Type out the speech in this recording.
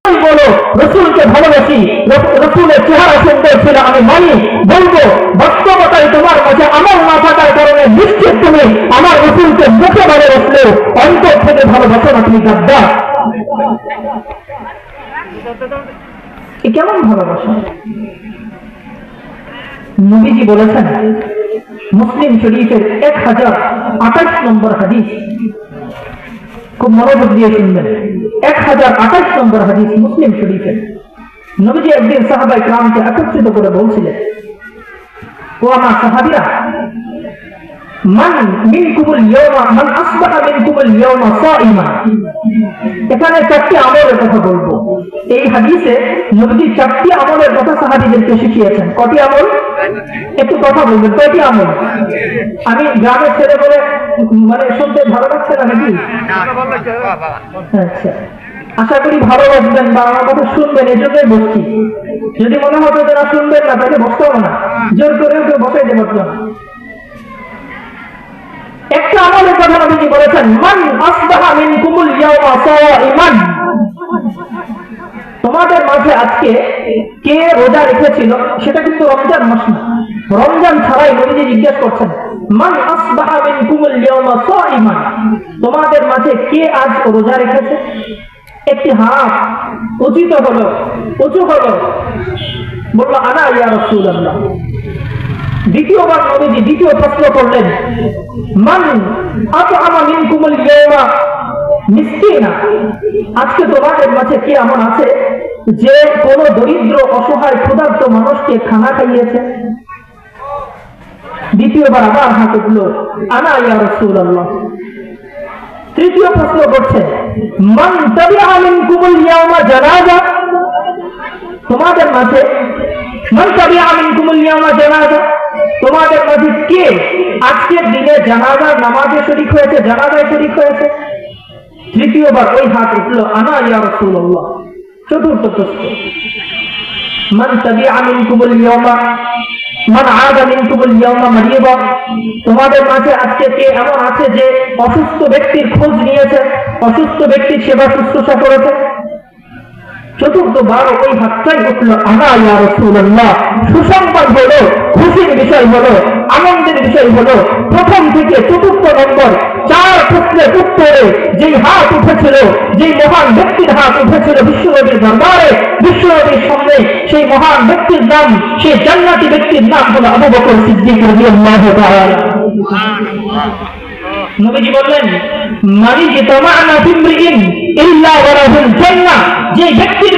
বলো রসুলকে ভালোবাসি, রসুলের চেহারা সুন্দর ছিল আমি মানি, বলবো বাস্তবতায় তোমার কাছে আমল না থাকার কারণে নিশ্চিত তুমি আমার রসুলকে মুখে বলে বসলেও অন্তর থেকে ভালোবাসো না, তুমি গাদ্দার। কেমন ভালোবাসা? নবীজি বলেছেন মুসলিম শরীফের 1028 নম্বর হাদিস, খুব মনোযোগ দিয়ে শুনবেন, 1028 নম্বর হাদিস মুসলিম শরীফের। নবীজি একদিন সাহাবায়ে কেরামকে একত্রিত করে বলছিলেন, ও আমার সাহাবীরা, মান মিনকুমুল ইয়াওমা মান আসবাহা মিনকুমুল ইয়াওমা সাইমান। এখানে 4টি আমলের কথা বলবো। এই হাদিসে নবীজি 4টি আমলের কথা সাহাবীদেরকে শিখিয়েছেন। কয়টি আমল? একটু কথা বলবেন, কয়টি আমল? আমি গ্রামের ছেলে বলে মানে শুনতে ভালো লাগছে না নাকি? আচ্ছা, আশা করি ভালো লাগবেন বা আমার কথা শুনবেন, এই জন্যই বসছি। যদি মনে হতো যারা শুনবেন না তাকে বসতে হবে না, জোর করে কেউ বসাই দেবো না। একটা আমলের কথা নবীজি বলেছেন, মান আসবাহা মিনকুমুল ইয়াওমা সাইমান। তোমাদের মাঝে আজকে কে রোজা রেখেছিল, সেটা কিন্তু রমজান মাস না, রমজান ছাড়াই নবীজি জিজ্ঞেস করছেন, মান আসবাহা মিনকুমুল ইয়াওমা সাইমান। তোমাদের মাঝে কে আজ রোজা রেখেছে? একটি হাত উঁচু হলো, বলল আনা ইয়া রাসূলুল্লাহ। দ্বিতীয়বার নবীজি দ্বিতীয় প্রশ্ন করলেন, মান আতআমা মিনকুমুল ইয়াওমা মিসকিনা। আজকে তোমাদের মাঝে কে এমন আছে যে কোন দরিদ্র অসহায় ক্ষুধার্ত মানুষকে খানা খাইয়েছে? দ্বিতীয়বার আবার হাত উঠল, আনা ইয়া রাসূলুল্লাহ। তৃতীয় প্রশ্ন করছে, মান তাবিআ মিনকুমুল ইয়াওমা জানাজা। তোমাদের মাঝে মান তাবিআ মিনকুমুল ইয়াওমা জানাজা, তোমাদের মাঝে কে আজকের দিনে জানাজার নামাজে শরীক হয়েছে, জানাজায় শরীক হয়েছে? তৃতীয়বার ওই হাত উঠল, আনা ইয়া রাসূলুল্লাহ। চতুর্থ প্রশ্ন, মান তাবিআ মিনকুমুল ইয়াওমা মান আদা মিনকুমুল ইয়াওমা মারিয়্যিদা। তোমাদের মাঝে আজকে কে এমন আছে যে অসুস্থ ব্যক্তির খোঁজ নিয়েছে, অসুস্থ ব্যক্তির সেবা শুশ্রূষা করেছে? চতুর্থবার ওই হাতটাই উঠল, আনা ইয়া রাসূলুল্লাহ। সুসংবাদ হলো, খুশির বিষয় হলো, আনন্দের বিষয় হলো, প্রথম থেকে চতুর্থ নম্বর 4 প্রশ্নের উত্তরে যেই হাত উঠেছিল, যেই মহান ব্যক্তির হাত উঠেছিল বিশ্বনবীর দরবারে, বিশ্বনবীর সামনে, সেই মহান ব্যক্তির নাম, সেই জান্নাতি ব্যক্তির নাম হলো আবু বকর সিদ্দিক রাদিয়াল্লাহু তাআলা। নবীজি বললেন, মানি ইতামানা ফিমরিইন ইল্লা ওয়ালাহুল জান্নাহ। যে ব্যক্তির